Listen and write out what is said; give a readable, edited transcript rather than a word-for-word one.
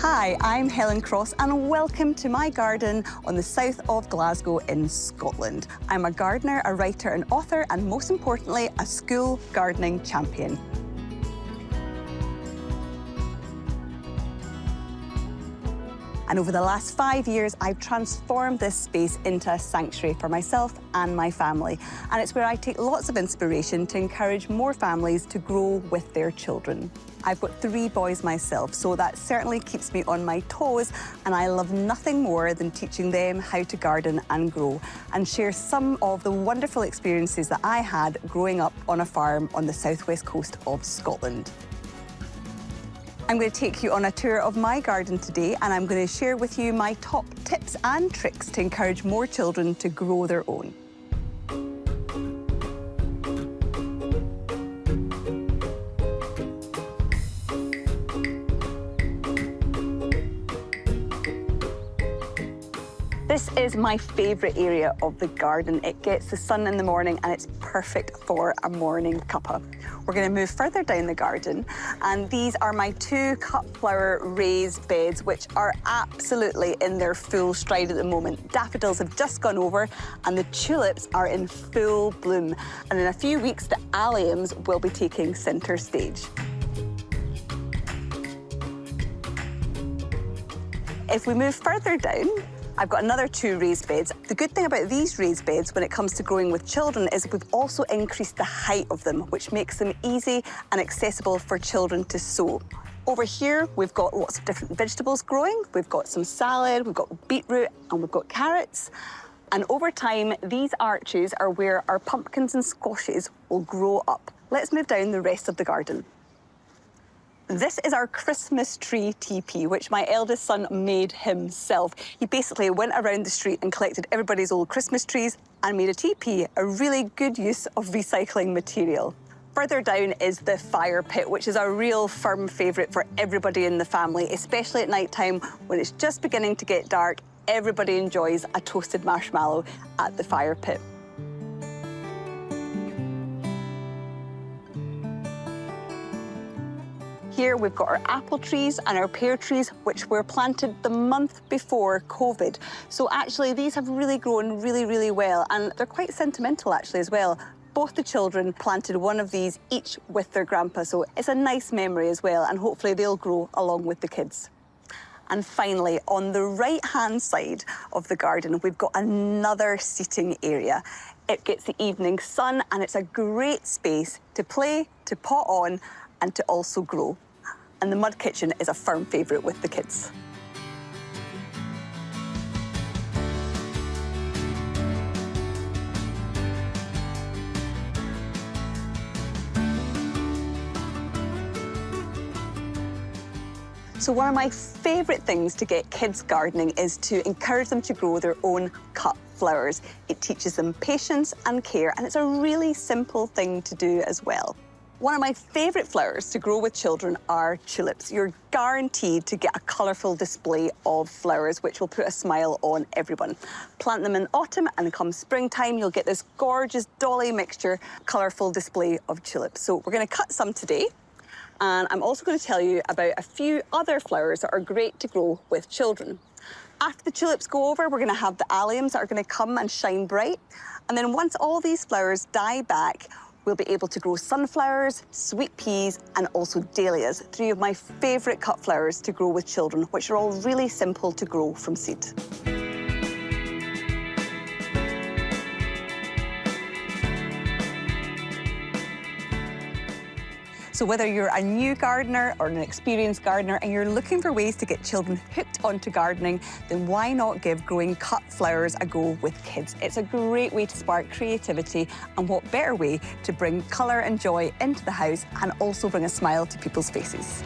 Hi, I'm Helen Cross and welcome to my garden on the south of Glasgow in Scotland. I'm a gardener, a writer and author and most importantly, a school gardening champion. And over the last 5 years, I've transformed this space into a sanctuary for myself and my family. And it's where I take lots of inspiration to encourage more families to grow with their children. I've got 3 boys myself, so that certainly keeps me on my toes, and I love nothing more than teaching them how to garden and grow, and share some of the wonderful experiences that I had growing up on a farm on the southwest coast of Scotland. I'm going to take you on a tour of my garden today, and I'm going to share with you my top tips and tricks to encourage more children to grow their own. This is my favourite area of the garden. It gets the sun in the morning and it's perfect for a morning cuppa. We're going to move further down the garden, and these are my 2 cut flower raised beds, which are absolutely in their full stride at the moment. Daffodils have just gone over and the tulips are in full bloom. And in a few weeks, the alliums will be taking centre stage. If we move further down, I've got another 2 raised beds. The good thing about these raised beds when it comes to growing with children is we've also increased the height of them, which makes them easy and accessible for children to sow. Over here, we've got lots of different vegetables growing. We've got some salad, we've got beetroot, and we've got carrots. And over time, these arches are where our pumpkins and squashes will grow up. Let's move down the rest of the garden. This is our Christmas tree teepee, which my eldest son made himself. He basically went around the street and collected everybody's old Christmas trees and made a teepee, a really good use of recycling material. Further down is the fire pit, which is a real firm favourite for everybody in the family, especially at night time when it's just beginning to get dark. Everybody enjoys a toasted marshmallow at the fire pit. Here we've got our apple trees and our pear trees, which were planted the month before COVID. So actually these have really grown really well, and they're quite sentimental actually as well. Both the children planted one of these each with their grandpa, so it's a nice memory as well, and hopefully they'll grow along with the kids. And finally, on the right-hand side of the garden, we've got another seating area. It gets the evening sun, and it's a great space to play, to pot on, and to also grow. And the mud kitchen is a firm favourite with the kids. So one of my favourite things to get kids gardening is to encourage them to grow their own cut flowers. It teaches them patience and care, and it's a really simple thing to do as well. One of my favourite flowers to grow with children are tulips. You're guaranteed to get a colourful display of flowers, which will put a smile on everyone. Plant them in autumn, and come springtime, you'll get this gorgeous dolly mixture, colourful display of tulips. So we're going to cut some today, and I'm also going to tell you about a few other flowers that are great to grow with children. After the tulips go over, we're going to have the alliums that are going to come and shine bright. And then once all these flowers die back, we'll be able to grow sunflowers, sweet peas, and also dahlias, 3 of my favourite cut flowers to grow with children, which are all really simple to grow from seed. So whether you're a new gardener or an experienced gardener and you're looking for ways to get children hooked onto gardening, then why not give growing cut flowers a go with kids? It's a great way to spark creativity, and what better way to bring colour and joy into the house and also bring a smile to people's faces.